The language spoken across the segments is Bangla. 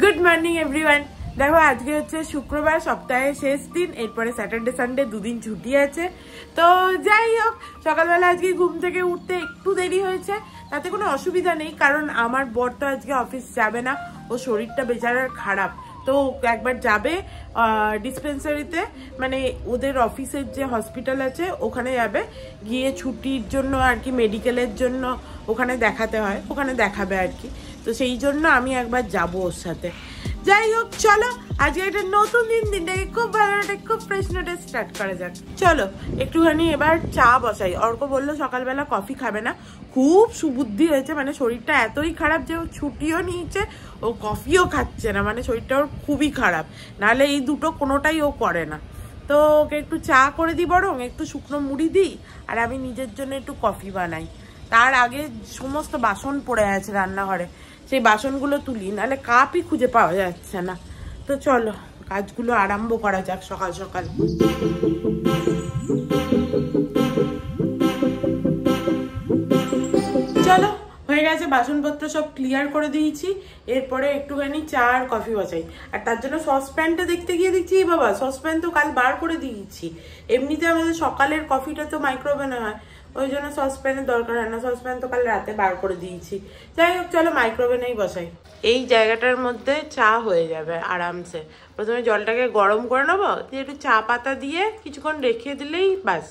Good morning everyone. দেখো আজকে হচ্ছে শুক্রবার, সপ্তাহের শেষ দিন, এরপরে স্যাটারডে সানডে দুদিন ছুটি আছে। তো যাই হোক, সকালবেলা আজকে ঘুম থেকে উঠতে একটু দেরি হয়েছে, তাতে কোনো অসুবিধা নেই, কারণ আমার বর তো আজকে অফিস যাবে না, ও শরীরটা বেচারার খারাপ। তো একবার যাবে ডিসপেন্সারিতে, মানে ওদের অফিসের যে হসপিটাল আছে ওখানে যাবে, গিয়ে ছুটির জন্য আর কি, মেডিকেলের জন্য ওখানে দেখাতে হয়, ওখানে দেখাবে আর কি। তো সেই জন্য আমি একবার যাবো ওর সাথে। যাই হোক, চলো আজকে একটা নতুন দিনটাকে খুব ভালো খুব ফ্রেশ নোটে স্টার্ট করা যাক। চলো একটুখানি এবার চা বসাই। অর্ক বললো সকালবেলা কফি খাবে না, খুব সুবুদ্ধি হয়েছে, মানে শরীরটা এতই খারাপ যে ও ছুটিও নিয়েছে, ও কফিও খাচ্ছে না, মানে শরীরটা ওর খুবই খারাপ, নাহলে এই দুটো কোনোটাই ও করে না। তো ওকে একটু চা করে দিই, বরং একটু শুকনো মুড়ি দিই, আর আমি নিজের জন্য একটু কফি বানাই। তার আগে সমস্ত বাসন পড়ে আছে রান্নাঘরে, সেই বাসনগুলো তুলি, নাহলে কাপই খুঁজে পাওয়া যাচ্ছে না। তো চলো কাজগুলো আরম্ভ করা যাক সকাল সকাল। চলো, হয়ে গেছে, বাসনপত্র সব ক্লিয়ার করে দিয়েছি, এরপরে একটুখানি চা আর কফি বসাই। আর তার জন্য সসপ্যানটা দেখতে গিয়ে দেখছি বাবা, সসপ্যান তো কাল বার করে দিয়েছি। এমনিতে আমাদের সকালের কফিটা তো মাইক্রোওভেনে হয়, ওই জন্য সসপ্যানের দরকার হয় না, সসপ্যান তো কাল রাতে বার করে দিয়েছি। যাই হোক, চলো মাইক্রোওভেনেই বসাই। এই জায়গাটার মধ্যে চা হয়ে যাবে আরামসে। প্রথমে জলটাকে গরম করে নেবো, দিয়ে একটু চা পাতা দিয়ে কিছুক্ষণ রেখে দিলেই বাস।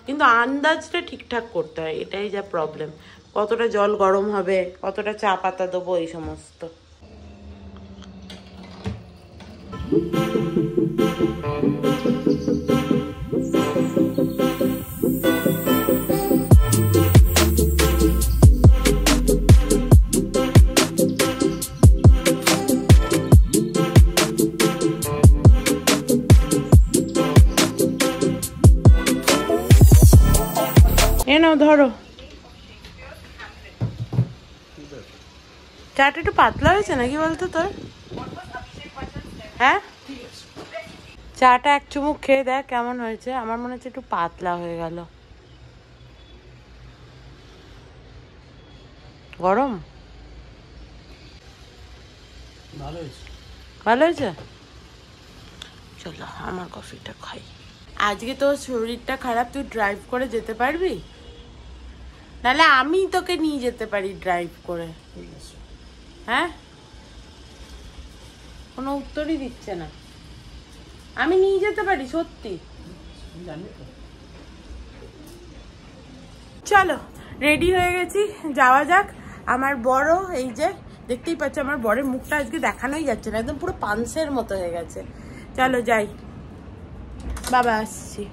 কিন্তু আন্দাজটা ঠিকঠাক করতে হয়, এটাই যা প্রবলেম। কতটা জল গরম হবে, কতটা চা পাতা দেবো, এই সমস্ত। এ নাও ধরো, চাটা একটু পাতলা হয়েছে নাকি বলতো তোর? হ্যাঁ, চাটা এক চুমুক খেয়ে দেখ কেমন হয়েছে। আমার মনে হচ্ছে একটু পাতলা হয়ে গেল। গরম ভালো হয়েছে। চলো আমার কফিটা খাই। আজকে তোর শরীরটা খারাপ, তুই ড্রাইভ করে যেতে পারবি? নাহলে আমি তোকে নিয়ে যেতে পারি ড্রাইভ করে। হ্যাঁ, কোনো উত্তরই দিচ্ছে না। আমি নিয়ে যেতে পারি সত্যি। চলো রেডি হয়ে গেছি, যাওয়া যাক। আমার বড়, এই যে দেখতেই পাচ্ছ, আমার বরের মুখটা আজকে দেখানোই যাচ্ছে না, একদম পুরো পানসের মতো হয়ে গেছে। চলো যাই, বাবা আসছি।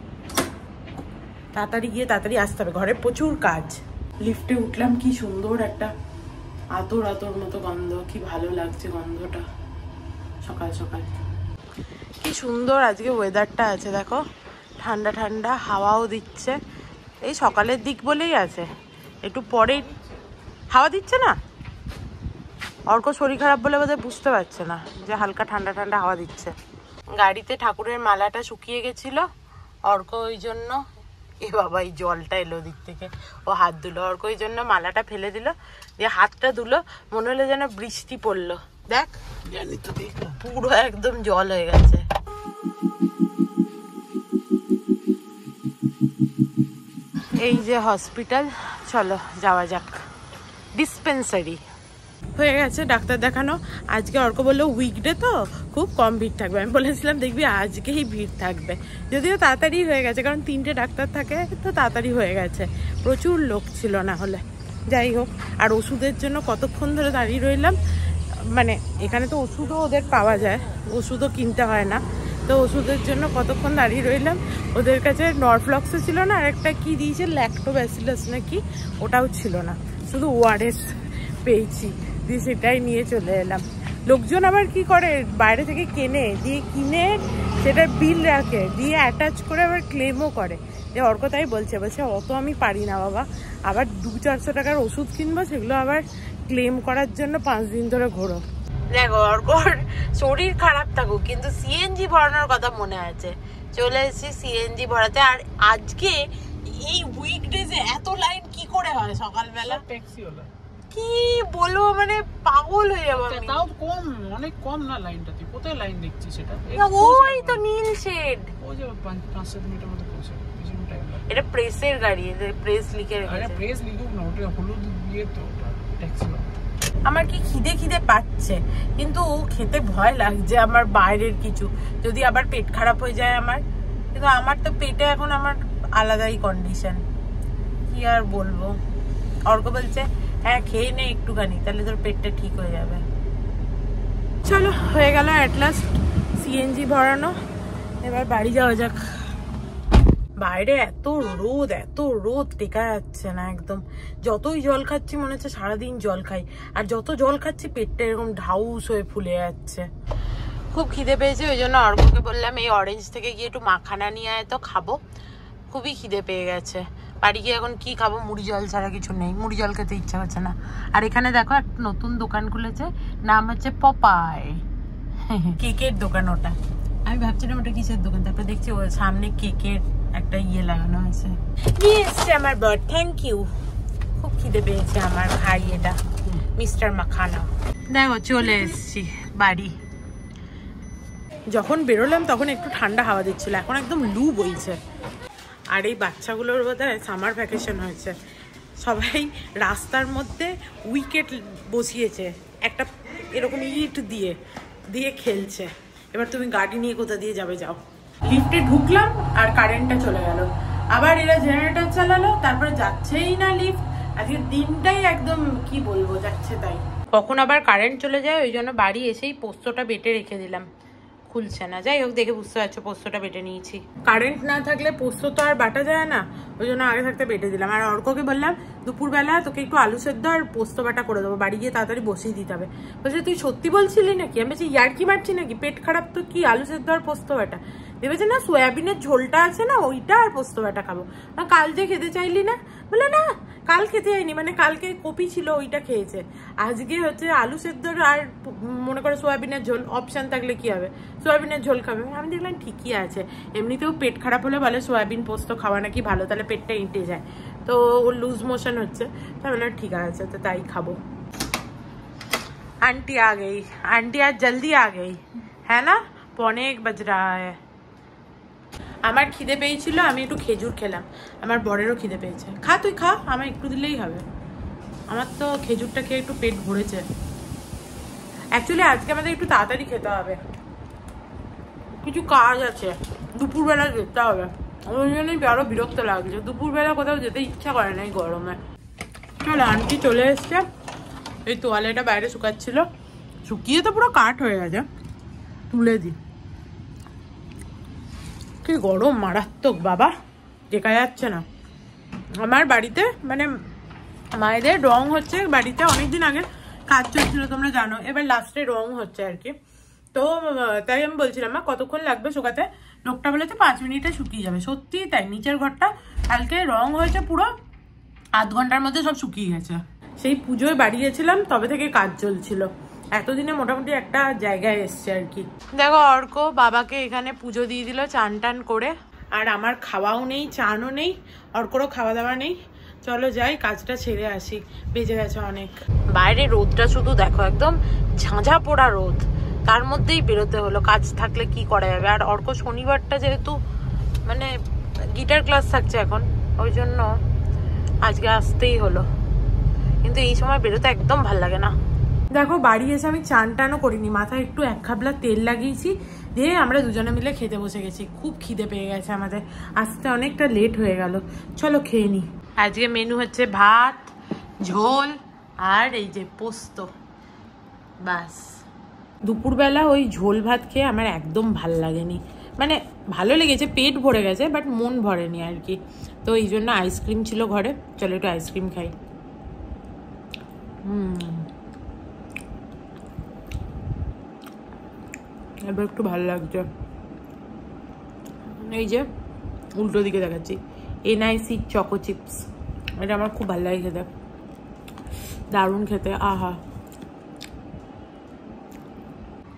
তাড়াতাড়ি গিয়ে তাড়াতাড়ি আসতে হবে, ঘরে প্রচুর কাজ। লিফটে উঠলাম, কি সুন্দর একটা আতর আতর মতো গন্ধ, কি ভালো লাগছে গন্ধটা সকাল সকাল। কি সুন্দর আজকে ওয়েদারটা আছে, দেখো ঠান্ডা ঠান্ডা হাওয়াও দিচ্ছে। এই সকালের দিক বলেই আছে, একটু পরেই হাওয়া দিচ্ছে না। অর্ক শরীর খারাপ বলে বোধহয় বুঝতে পারছে না যে হালকা ঠান্ডা ঠান্ডা হাওয়া দিচ্ছে। গাড়িতে ঠাকুরের মালাটা শুকিয়ে গেছিল, অর্ক ওই জন্য, এ বাবা এই জলটা এলো দিক থেকে, ও হাত ধুলো। অর্ক ওই জন্য মালাটা ফেলে দিল, দিয়ে হাতটা ধুলো, মনে হলো যেন বৃষ্টি পড়লো। দেখ পুরো একদম জল হয়ে গেছে। এই যে হসপিটাল, চলো যাওয়া যাক। ডিসপেন্সারি হয়ে গেছে, ডাক্তার দেখানো। আজকে অর্ক বললো উইকডে তো খুব কম ভিড় থাকবে, আমি বলেছিলাম দেখবি আজকেই ভিড় থাকবে। যদিও তাড়াতাড়ি হয়ে গেছে, কারণ 3টে ডাক্তার থাকে, তো তাড়াতাড়ি হয়ে গেছে, প্রচুর লোক ছিল না হলে। যাই হোক, আর ওষুধের জন্য কতক্ষণ ধরে দাঁড়িয়ে রইলাম। মানে এখানে তো ওষুধও ওদের পাওয়া যায়, ওষুধও কিনতে হয় না, তো ওষুধের জন্য কতক্ষণ দাঁড়িয়ে রইলাম। ওদের কাছে নরফ্লক্সও ছিল না, আর একটা কি দিয়েছে ল্যাক্টোব্যাসিলাস নাকি, ওটাও ছিল না, শুধু ওআরএস পেয়েছি, দিয়ে সেটাই নিয়ে চলে এলাম। লোকজন আবার কি করে, বাইরে থেকে কেনে, দিয়ে কিনে সেটা বিল রাখে, দিয়ে অ্যাটাচ করে আবার ক্লেমও করে। যে অর্ক তাই বলছে অত আমি পারি না বাবা, আবার 200-400 টাকার ওষুধ কিনবো, সেগুলো আবার ক্লেম করার জন্য 5 দিন ধরে ঘোরো। দেখো অর্কর শরীর খারাপ থাকুক, কিন্তু সিএনজি ভরানোর কথা মনে আছে, চলে এসেছি সিএনজি ভরাতে। আর আজকে এই উইকডেজে এত লাইন কি করে হয় সকালবেলা? কি বলবো মানে পাগল হয়ে যাবো আমি। তাও কম, অনেক কম না লাইনটা, তুই কোথায় লাইন দেখছিস সেটা? ওই তো নীল শেড, ওই যে 5-7 মিনিটের মতো পৌঁছে, বেশি টাইম লাগে। এটা প্রেসের গাড়ি, প্রেস লিখে রেখেছে। আরে প্রেস লিখুক না, ওটা হলুদ দিয়ে তো ওটা ট্যাক্সি। আমার কি খিদে পাচ্ছে, কিন্তু খেতে ভয় লাগছে আমার বাইরের কিছু, যদি আবার পেট খারাপ হয়ে যায় আমার। কিন্তু আমার তো পেটে এখন আমার আলাদাই কন্ডিশন, কি আর বলবো। অর্ক বলছে হ্যাঁ খেয়ে নে একটুখানি, তাহলে তোর পেটটা ঠিক হয়ে যাবে। চলো হয়ে গেল অ্যাট লাস্ট সিএনজি ভরানো, এবার বাড়ি যাওয়া যাক। বাইরে এত রোদ টেকা যাচ্ছে না একদম। যতই জল খাচ্ছি মনে হচ্ছে সারাদিন জল খাই, আর যত জল খাচ্ছি পেটটা এরকম ঢাউস হয়ে ফুলে যাচ্ছে। খুব খিদে পেয়েছে, ওই জন্য অর্ককে বললাম এই অরেঞ্জ থেকে গিয়ে একটু মাখানা নিয়ে আয় তো খাবো, খুবই খিদে পেয়ে গেছে। বাড়ি গিয়ে এখন কি খাবো, মুড়ি জল ছাড়া কিছু নেই, মুড়ি জল খেতে ইচ্ছা হচ্ছে না। আর এখানে দেখো একটা নতুন দোকান খুলেছে, নাম হচ্ছে পপাই, কেকের দোকান। ওটা আমি ভাবছিলাম ওটা কিসের দোকান, তারপর দেখছি ওর সামনে কেকের একটা ইয়ে লাগানো আছে। নিয়ে এসছে আমার বর, থ্যাংক ইউ। খুব খিদে পেয়েছে আমার, খাই এটা মিস্টার মাখানা। দেখো চলে এসছি বাড়ি। যখন বেরোলাম তখন একটু ঠান্ডা হাওয়া দিচ্ছিল, এখন একদম লু বইছে। আর এই বাচ্চাগুলোর বোধহয় সামার ভ্যাকেশন হয়েছে, সবাই রাস্তার মধ্যে উইকেট বসিয়েছে একটা এরকম ইট দিয়ে খেলছে। এবার তুমি গাড়ি নিয়ে কোথা দিয়ে যাবে যাও। লিফটে ঢুকলাম আর কারেন্টটা চলে গেল, আবার এরা জেনারেটর চালালো, তারপরে যাচ্ছেই না লিফট। আজকে দিনটাই একদম কি বলবো, যাচ্ছে তাই। কখন আবার কারেন্ট চলে যায়, ওই জন্য বাড়ি এসেই পোস্তটা বেটে রেখে দিলাম, খুলছে না। যাই হোক, দেখে বুঝতে পারছো পোস্তটা বেটে নিয়েছি। কারেন্ট না থাকলে পোস্ত তো আর বাটা যায় না, ওই জন্য আগে থাকতে বেটে দিলাম। আর অর্ককে বললাম দুপুরবেলা তোকে একটু আলু সেদ্ধ আর পোস্ত বাটা করে দেবো, বাড়ি গিয়ে তাড়াতাড়ি বসিয়ে দিতে হবে। বলছে তুই সত্যি বলছিলি নাকি? আমি বলছি ইয়ার্কি মারছি নাকি, পেট খারাপ তো কি আলু সেদ্ধ আর পোস্ত বাটা। ভেবেছে না সয়াবিনের ঝোলটা আছে না, ওইটা আর পোস্ত বাটা খাবো। কাল যে খেতে চাইলি না, বলে না কাল খেতে যায়নি, মানে কালকে কপি ছিল ওইটা খেয়েছে, আজকে হচ্ছে আলু সেদ্ধ আর মনে করে সয়াবিনের ঝোল। অপশান থাকলে কি হবে, সয়াবিনের ঝোল খাবে। আমি দেখলাম ঠিকই আছে, এমনিতেও পেট খারাপ হলে বলে সয়াবিন পোস্ত খাওয়া নাকি ভালো, তাহলে পেটটা ইঁটে যায়, তো ওর লুজ মোশন হচ্ছে, তাই বললাম ঠিক আছে তো তাই খাবো। आंटी आ गई, आंटी आज जल्दी आ गई है ना, 1:15 बज रहा है। আমার খিদে পেয়েছিল, আমি একটু খেজুর খেলাম, আমার বরেরও খিদে পেয়েছে। খা তুই খা, আমার একটু দিলেই হবে, আমার তো খেজুরটা খেয়ে একটু পেট ভরেছে। অ্যাকচুয়ালি আজকে আমাদের একটু তাড়াতাড়ি খেতে হবে, কিছু কাজ আছে, দুপুরবেলা যেতে হবে, ওই জন্যই আরো বিরক্ত লাগছে। দুপুরবেলা কোথাও যেতে ইচ্ছা করে না এই গরমে। চলো আন্টি চলে এসছে, এই তোয়ালেটা বাইরে শুকাচ্ছিল, শুকিয়ে তো পুরো কাঠ হয়ে গেছে, তুলে দিই। কি গরম মারাত্মক বাবা, দেখা যাচ্ছে না। আমার বাড়িতে মানে মায়েদের রং হচ্ছে বাড়িতে, অনেকদিন আগে কাজ চলছিল তোমরা জানো, এবার লাস্টে রং হচ্ছে আর কি। তো তাই আমি বলছিলাম মা কতক্ষণ লাগবে শুকাতে, লোকটা বলেছে 5 মিনিটে শুকিয়ে যাবে। সত্যি তাই, নিচের ঘরটা কালকে রং হয়েছে পুরো, আধ ঘন্টার মধ্যে সব শুকিয়ে গেছে। সেই পুজোয় বাড়ি গেছিলাম, তবে থেকে কাজ চলছিল, এতদিনে মোটামুটি একটা জায়গায় এসছে আর কি। দেখো অর্ক বাবাকে এখানে পুজো দিয়ে দিল চান টান করে, আর আমার খাওয়াও নেই, চানও নেই, অর্করও খাওয়া দাওয়া নেই। চলো যাই, কাজটা ছেড়ে আসি, বেজে গেছে অনেক। বাইরে রোদটা শুধু দেখো, একদম ঝাঁঝা পোড়া রোদ, তার মধ্যেই বেরোতে হলো, কাজ থাকলে কি করা যাবে। আর অর্ক শনিবারটা যেহেতু মানে গিটার ক্লাস থাকছে এখন, ওই জন্য আজকে আসতেই হলো, কিন্তু এই সময় বেরোতে একদম ভাল লাগে না। দেখো বাড়ি এসে আমি চান টানও করিনি, মাথায় একটু 1 খাবলা তেল লাগিয়েছি, দিয়ে আমরা দুজনে মিলে খেতে বসে গেছি। খুব খিদে পেয়ে গেছে আমাদের, আসতে অনেকটা লেট হয়ে গেল, চলো খেয়ে নি। আজকে মেনু হচ্ছে ভাত, ঝোল আর এই যে পোস্ত, বাস। দুপুরবেলা ওই ঝোল ভাত খেয়ে আমার একদম ভাল লাগেনি, মানে ভালো লেগেছে, পেট ভরে গেছে, বাট মন ভরেনি আর কি। তো এই জন্য আইসক্রিম ছিল ঘরে, চলো একটু আইসক্রিম খাই। এবার একটু ভালো লাগছে। এই যে উল্টো দিকে দেখাচ্ছি, এনআইসি চকো চিপস, এটা আমার খুব ভালো লাগে খেতে, দারুণ খেতে, আহা।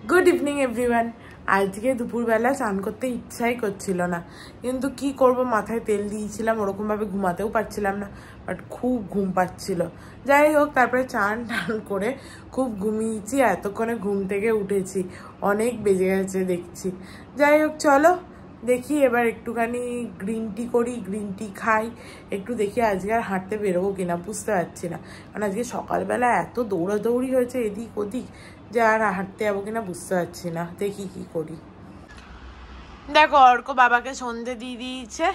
গুড ইভিনিং এভরিওয়ান, আজকে দুপুরবেলা স্নান করতে ইচ্ছাই করছিল না, কিন্তু কি করব, মাথায় তেল দিয়েছিলাম, ওরকমভাবে ঘুমাতেও পারছিলাম না, বাট খুব ঘুম পাচ্ছিল। যাই হোক, তারপরে চান টান করে খুব ঘুমিয়েছি, এতক্ষণে ঘুম থেকে উঠেছি, অনেক বেজে গেছে দেখছি। যাই হোক চলো দেখি এবার একটুখানি গ্রিন টি করি, গ্রিন টি খাই, একটু দেখি আজকে আর হাঁটতে বেরোবো কিনা, বুঝতে পারছি না। কারণ আজকে সকালবেলা এত দৌড়াদৌড়ি হয়েছে এদিক ওদিক যে আর হাঁটতে যাবো কিনা বুঝতে পারছি না, দেখি কি করি। দেখো অর্ক বাবাকে সন্ধে দিয়ে দিয়েছে,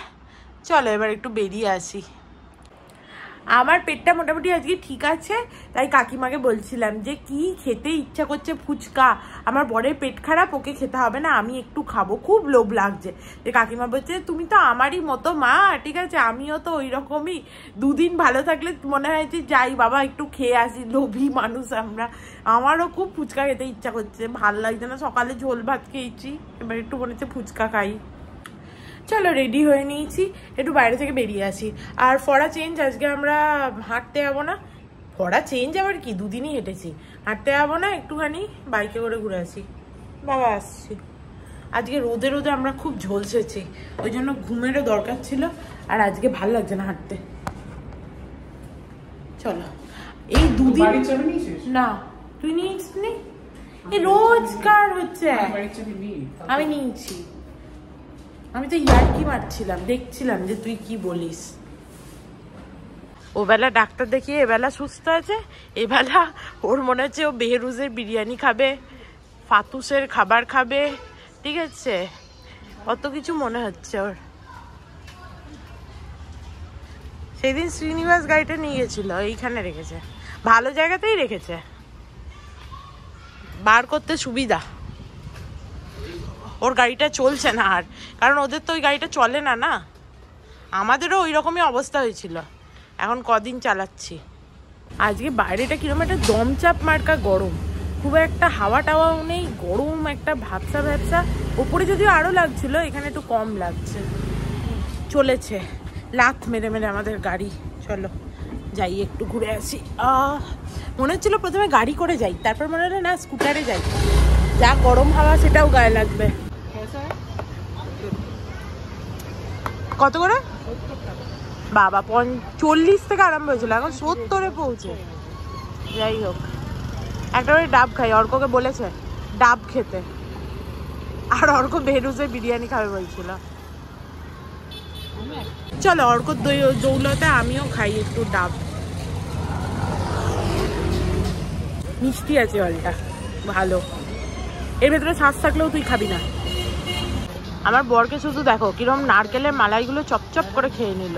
চলো এবার একটু বেরিয়ে আসি। আমার পেটটা মোটামুটি আজকে ঠিক আছে, তাই কাকিমাকে বলছিলাম যে কি খেতে ইচ্ছা করছে, ফুচকা। আমার বরের পেট খারাপ, ওকে খেতে হবে না, আমি একটু খাবো, খুব লোভ লাগছে। যে কাকিমা বলছে তুমি তো আমারই মতো মা, ঠিক আছে আমিও তো ওই রকমই, দুদিন ভালো থাকলে মনে হয় যে যাই বাবা একটু খেয়ে আসি, লোভী মানুষ আমরা। আমারও খুব ফুচকা খেতে ইচ্ছা করছে, ভাল লাগছে না, সকালে ঝোল ভাত খেয়েছি, এবার একটু মনে হচ্ছে ফুচকা খাই। চলো রেডি হয়ে নিয়েছি, একটু বাইরে থেকে বেরিয়ে আসি। আর ফড়া চেঞ্জ, আজকে আমরা হাঁটতে যাবো না। ফড়া চেঞ্জ আবার কি, দুদিনই হেঁটেছি, হাঁটতে যাবো না, একটুখানি বাইকে করে ঘুরে আসি। বাবা আসছি। আজকে রোদে রোদে আমরা খুব ঝলসেছি, ওই জন্য ঘুমেরও দরকার ছিল, আর আজকে ভালো লাগছে না হাঁটতে। চলো এই দুদিন না, তুই নিয়েছিস নি? এই রোজকার হচ্ছে, আমি নিয়েছি। আমি তো ইয়ার্কি মারছিলাম, দেখছিলাম যে তুই কি বলিস। ওবেলা ডাক্তার দেখিয়ে এবেলা সুস্থ আছে, এবেলা ওর মনে হচ্ছে ও বেহরুজের বিরিয়ানি খাবে, ফাতুসের খাবার খাবে, ঠিক আছে, কত কিছু মনে হচ্ছে ওর। সেদিন শ্রীনিবাস গাড়িটা নিয়ে গেছিল, এইখানে রেখেছে, ভালো জায়গাতেই রেখেছে, বার করতে সুবিধা। ওর গাড়িটা চলছে না আর, কারণ ওদের তো ওই গাড়িটা চলে না, না আমাদেরও ওই রকমই অবস্থা হয়েছিল, এখন কদিন চালাচ্ছি। আজকে বাইরেটা কিরকম একটা দমচাপ মার্কা গরম, খুব একটা হাওয়া টাওয়াও নেই, গরম একটা ভ্যাপসা ভ্যাপসা, ওপরে যদিও আরও লাগছিল, এখানে একটু কম লাগছে। চলেছে লাথ মেরে মেরে আমাদের গাড়ি। চলো যাই একটু ঘুরে আসি। মনে হচ্ছিল প্রথমে গাড়ি করে যাই, তারপর মনে হলো না স্কুটারে যাই, যা গরম হাওয়া সেটাও গায়ে লাগবে। কত করে? বাবা 40 থেকে আরম্ভ হয়েছিল, এখন 70-এ পৌঁছে। যাই হোক একটা করে ডাব খাই, অর্ককে বলেছে ডাব খেতে, আর অর্ক বেহরুজের বিরিয়ানি খাবে বলছিল। চলো অর্কর দৌলতে আমিও খাই একটু ডাব, মিষ্টি আছে জলটা ভালো, এর ভেতরে শ্বাস থাকলেও তুই খাবি না। আমার বরকে শুধু দেখো কিরকম নারকেলের মালাইগুলো চপচপ করে খেয়ে নিল।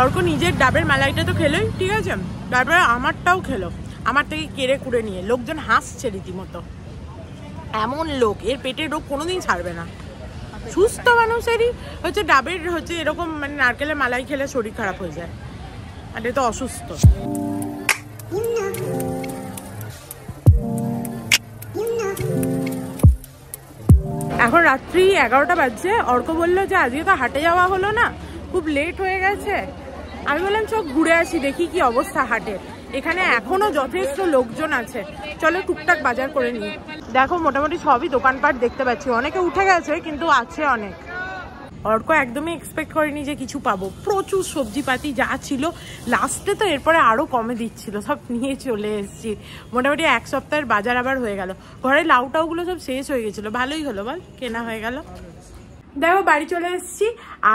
অর্ক নিজের ডাবের মালাইটা তো খেলোই, ঠিক আছে, তারপরে আমারটাও খেলো, আমার থেকে কেড়ে কুড়ে নিয়ে। লোকজন হাসছে রীতিমতো, এমন লোক, এর পেটের রোগ কোনোদিন ছাড়বে না। সুস্থ মানুষেরই হচ্ছে ডাবের হচ্ছে এরকম মানে নারকেলের মালাই খেলে শরীর খারাপ হয়ে যায়, আর এটা তো অসুস্থ। এখন রাত্রি 11টা বাজছে, অর্ক বললো যে আজকে তো হাটে যাওয়া হলো না, খুব লেট হয়ে গেছে। আমি বললাম চল ঘুরে আসি, দেখি কি অবস্থা হাটের, এখানে এখনো যথেষ্ট লোকজন আছে, চলো টুকটাক বাজার করে নিই। দেখো মোটামুটি সবই দোকানপাট দেখতে পাচ্ছি, অনেকে উঠে গেছে কিন্তু আছে অনেক। অর্ক একদমই এক্সপেক্ট করেনি যে কিছু পাবো, প্রচুর সবজিপাতি যা ছিল, লাস্টে তো এরপরে আরও কমে দিচ্ছিল, সব নিয়ে চলে এসেছি। মোটামুটি 1 সপ্তাহের বাজার আবার হয়ে গেল, ঘরে লাউ টাউগুলো সব শেষ হয়ে গেছিলো, ভালোই হলো বল, কেনা হয়ে গেল। দেখো বাড়ি চলে এসেছি,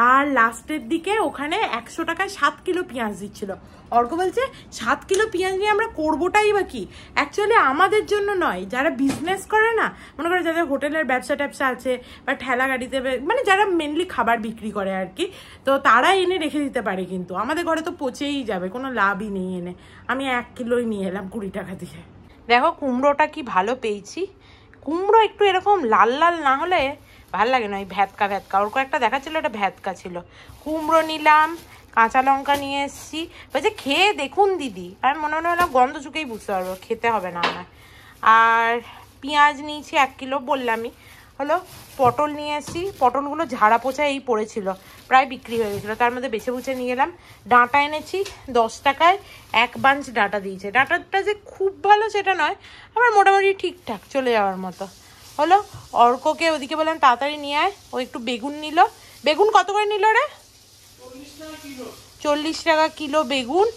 আর লাস্টের দিকে ওখানে 100 টাকায় 7 কিলো পেঁয়াজ দিচ্ছিল। অর্ক বলছে 7 কিলো পেঁয়াজ নিয়ে আমরা করবোটাই বা কি, অ্যাকচুয়ালি আমাদের জন্য নয়, যারা বিজনেস করে না, মনে করে যাদের হোটেলের ব্যবসা ট্যাবসা আছে বা ঠেলা গাড়িতে, মানে যারা মেনলি খাবার বিক্রি করে আর কি, তো তারা এনে রেখে দিতে পারে, কিন্তু আমাদের ঘরে তো পচেই যাবে, কোনো লাভই নেই এনে। আমি 1 কিলোই নিয়ে এলাম 20 টাকা দিয়ে। দেখো কুমড়োটা কি ভালো পেয়েছি, কুমড়ো একটু এরকম লাল লাল না হলে ভাল লাগে না, ওই ভ্যাতকা ভ্যাতকা, ওর একটা দেখাচ্ছিল এটা ভ্যাতকা ছিল। কুমড়ো নিলাম, কাঁচা লঙ্কা নিয়ে এসেছি, বলছে খেয়ে দেখুন দিদি, আর মনে হলো গন্ধ চুকেই বুঝতে পারবো, খেতে হবে না আমার। আর পেঁয়াজ নিয়েছি 1 কিলো, বললামই হলো পটল নিয়ে এসেছি, পটলগুলো ঝাড়া পোছা এই পড়েছিল, প্রায় বিক্রি হয়ে গেছিলো, তার মধ্যে বেছে বুছে নিয়ে এলাম। ডাঁটা এনেছি 10 টাকায় 1 বাঞ্চ ডাঁটা দিয়েছে। ডাঁটাটা যে খুব ভালো সেটা নয়, আমার মোটামুটি ঠিকঠাক চলে যাওয়ার মতো। হলো অর্ককে ওদিকে বললাম তাড়াতাড়ি নিয়ে আয়, ও একটু বেগুন নিল। বেগুন কত করে নিল রে? 40 টাকা কিলো বেগুন।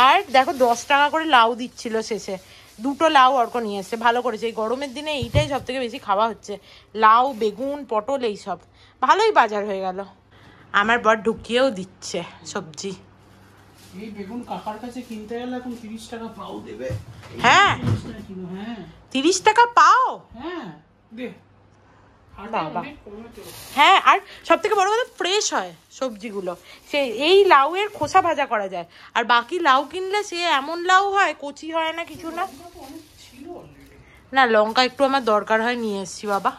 আর দেখো 10 টাকা করে লাউ দিচ্ছিল শেষে, 2টো লাউ অর্ক নিয়ে এসছে, ভালো করেছে। এই গরমের দিনে এইটাই সব থেকে বেশি খাওয়া হচ্ছে, লাউ বেগুন পটল এইসব। ভালোই বাজার হয়ে গেল। আমার বর ঢুকিয়েও দিচ্ছে সবজি। এই বেগুন কাকার কাছে কিনতে গেলে এখন 30 টাকা পাও দেবে। হ্যাঁ 30 টাকা পাও? হ্যাঁ দে বাবা। হ্যাঁ, আর সব থেকে বড় কথা ফ্রেশ হয় সবজিগুলো। সে এই লাউয়ের খোসা ভাজা করা যায়, আর বাকি লাউ কিনলে সে এমন লাউ হয়, কচি হয় না কিছু না। না লঙ্কা একটু আমার দরকার হয়, নিয়ে এসছি বাবা,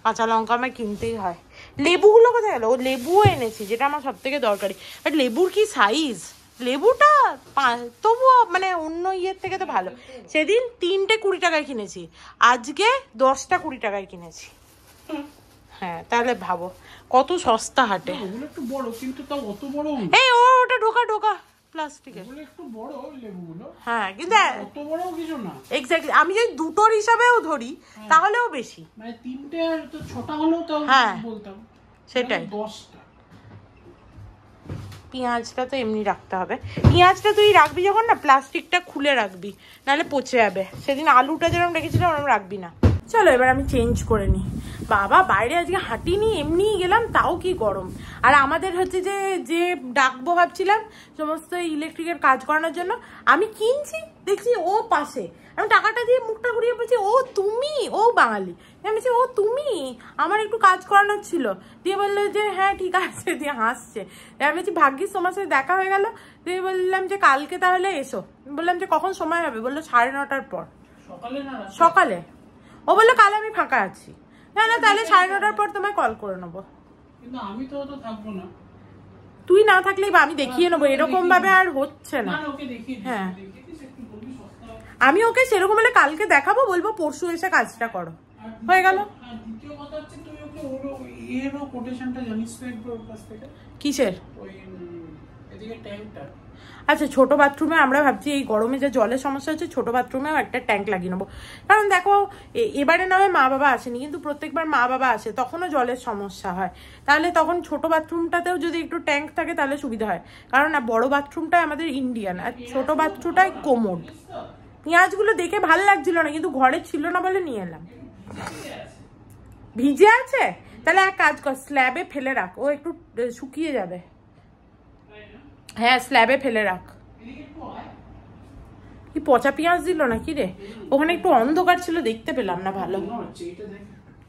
কাঁচা লঙ্কা আমার কিনতেই হয়। লেবুগুলো কোথায় গেল? ও লেবুও এনেছি, যেটা আমার সব থেকে দরকারি। বাট লেবুর কি সাইজ, লেবুটা তবুও মানে অন্য ইয়ের থেকে তো ভালো। সেদিন 3টে 20 টাকায় কিনেছি, আজকে 10টা 20 টাকায় কিনেছি। হ্যাঁ তাহলে ভাবো কত সস্তা হাটে। ওগুলো একটু বড়, কিন্তু তাও অত বড়। এই ওটা ঢোকা প্লাস্টিকের, ওগুলো একটু বড় লেবুগুলো। হ্যাঁ কিন্তু অত বড় কিছু না। এক্স্যাক্টলি, আমি যদি দুটোর হিসাবেও ধরি তাহলেও বেশি, মানে 3টে তো ছোট হলেও তাও বলতাম সেটাই। 10টা। পেঁয়াজটা তো এমনি রাখতে হবে, পেঁয়াজটা তুই রাখবি যখন না প্লাস্টিকটা খুলে রাখবি, নাহলে পচে যাবে। সেদিন আলুটা যেরকম রেখেছিলাম ওরকম রাখবি না। চলো এবার আমি চেঞ্জ করে নিই। বাবা বাইরে আজকে হাঁটিনি, এমনিই গেলাম, তাও কি গরম। আর আমাদের হচ্ছে যে ডাকবো ভাবছিলাম সমস্ত ইলেকট্রিকের কাজ করানোর জন্য, আমি কিনছি দেখছি ও পাশে, আমি টাকাটা দিয়ে মুখটা ঘুরিয়ে বলছি ও তুমি, ও বাঙালি, আমি বলছি ও তুমি, আমার একটু কাজ করানোর ছিল। দিয়ে বললো যে হ্যাঁ ঠিক আছে, দিয়ে হাসছে। আমি বলছি ভাগ্যিস তোমার সাথে দেখা হয়ে গেল। দিয়ে বললাম যে কালকে তাহলে এসো। বললাম যে কখন সময় হবে? বললো 9:30টার পর। সকালে? ও বললো কাল আমি ফাঁকা আছি। না তাহলে 9:30টার পর তোমায় কল করে নেবো। কিন্তু আমি তো থাকবো না। তুই না থাকলেই বা আমি দেখিয়ে নেবো, এরকম ভাবে আর হচ্ছে না। হ্যাঁ আমি ওকে সেরকম হলে কালকে দেখাবো, বলবো পরশু এসে কাজটা করো, হয়ে গেল। কিসের? আচ্ছা ছোট বাথরুমে আমরা ভাবছি এই গরমে যে জলের সমস্যা হচ্ছে, ছোট বাথরুমেও একটা ট্যাঙ্ক লাগিয়ে নেবো। কারণ দেখো এবারে না হয় মা বাবা আসেনি, কিন্তু প্রত্যেকবার মা বাবা আসে তখনও জলের সমস্যা হয়। তাহলে তখন ছোট বাথরুমটাতেও যদি একটু ট্যাঙ্ক থাকে তাহলে সুবিধা হয়। কারণ না বড় বাথরুমটা আমাদের ইন্ডিয়ান, আর ছোট বাথরুমটাই কোমোড। পেঁয়াজগুলো দেখে ভালো লাগছিল না, কিন্তু ঘরে ছিল না বলে নিয়ে এলাম। ভিজে আছে? তাহলে এক কাজ কর, স্ল্যাবে ফেলে রাখ, ও একটু শুকিয়ে যাবে। হ্যাঁ স্ল্যাবে ফেলে রাখ। কি পচা পেঁয়াজ দিল নাকি রে? ওখানে একটু অন্ধকার ছিল, দেখতে পেলাম না ভালো।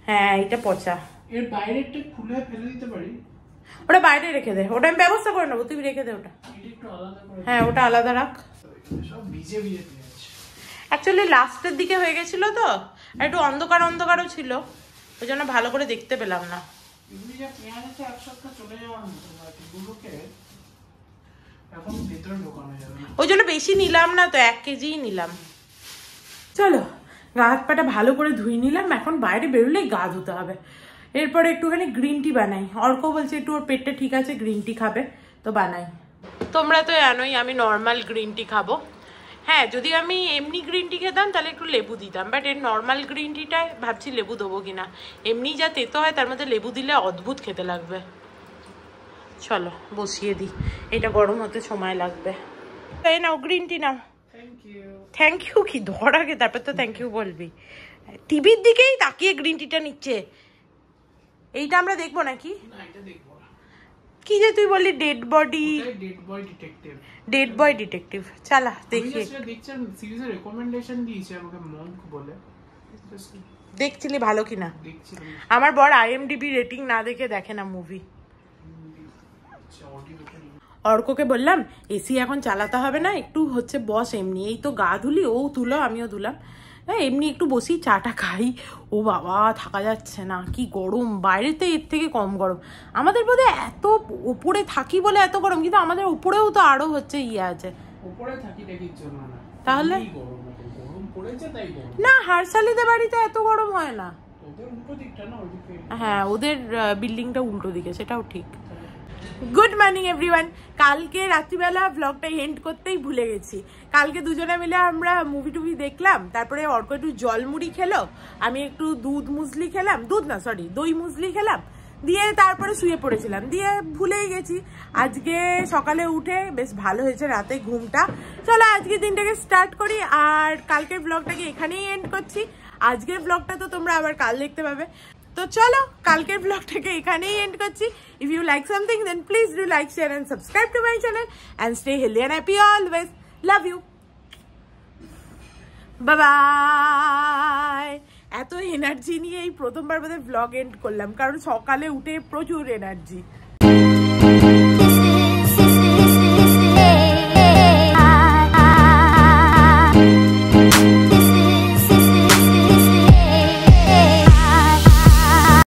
হ্যাঁ এটা পচা। এর বাইরেটা খুলে ফেলে দিতে পারি? ওটা বাইরে রেখে দে, ওটা আমি ব্যবস্থা করে নেবো, তুই রেখে দে ওটা। হ্যাঁ ওটা আলাদা রাখ। অ্যাকচুয়ালি লাস্টের দিকে হয়ে গেছিল তো, আর একটু অন্ধকারও ছিল, ওই জন্য ভালো করে দেখতে পেলাম না। ওই জন্য বেশি নিলাম না তো, 1 কেজিই নিলাম। চলো গা হাত পাটা ভালো করে ধুয়ে নিলাম, এখন বাইরে বেরোলেই গা ধুতে হবে। এরপরে একটুখানি গ্রিন টি বানাই। অর্ক বলছে একটু ওর পেটটা ঠিক আছে, গ্রিন টি খাবে, তো বানাই। তোমরা তো জানোই আমি নর্মাল গ্রিন টি খাবো। হ্যাঁ যদি আমি এমনি গ্রিন টি খেতাম তাহলে একটু লেবু দিতাম, বাট এর নর্মাল গ্রিন টিটায় ভাবছি লেবু দেবো কিনা। এমনি যা তেতো হয় তার মধ্যে লেবু দিলে অদ্ভুত খেতে লাগবে। চলো বসিয়ে দিই, এটা গরম হতে সময় লাগবে। তাই নাও গ্রিন টি নাও। থ্যাংক ইউ কি ধর আগে, তারপর তো থ্যাংক ইউ বলবি। টিভির দিকেই তাকিয়ে গ্রিন টিটা নিচ্ছে। এইটা আমরা দেখবো নাকি? কি যে তুই বললি ডেড বডি ডিটেকটিভ, চালা দেখি। দেখছিলি ভালো কিনা? আমার বর IMDb রেটিং না দেখে না মুভি। অর্ককে বললাম এসি এখন চালাতে হবে না, একটু হচ্ছে বস এমনি, এই তো গা ধুলি, ও তুলো আমিও ধুলাম, এমনি একটু বসি চাটা খাই। ও বাবা থাকা যাচ্ছে না, কি গরম, বাইরেতে এর থেকে কম গরম। আমাদের বোধহয় এত উপরে থাকি বলে এত গরম, কিন্তু আমাদের উপরেও তো আরো হচ্ছে আছে। তাহলে না হারসালিদের বাড়িতে এত গরম হয় না। ওদের উল্টো দিকটা না ওদিকে। হ্যাঁ ওদের বিল্ডিংটা উল্টো দিকে, সেটাও ঠিক। Good morning everyone. কালকে রাত্রিবেলা ব্লগটা এন্ড করতেই ভুলে গেছি। কালকে দুজনে মিলে আমরা মুভি টুভি দেখলাম, তারপরে অর্ক একটু জলমুড়ি খেলো, আমি একটু দুধ মুসলি খেলাম, দই মুসলি খেলাম, দিয়ে তারপরে শুয়ে পড়েছিলাম, দিয়ে ভুলেই গেছি। আজকে সকালে উঠে বেশ ভালো হয়েছে রাতে ঘুমটা। চলো আজকে দিনটাকে স্টার্ট করি, আর কালকের ব্লগটাকে এখানেই এন্ড করছি। আজকের ব্লগটা তো তোমরা আবার কাল দেখতে পাবে। তো চলো কালকের ব্লগটাকে এখানেই এন্ড করছি। If you like something then please do like, share and subscribe to my channel and stay healthy and happy always. Love you, bye bye. এত এনার্জি নিয়ে এই প্রথমবার বোধহয় ব্লগ এন্ড করলাম, কারণ সকালে উঠে প্রচুর এনার্জি।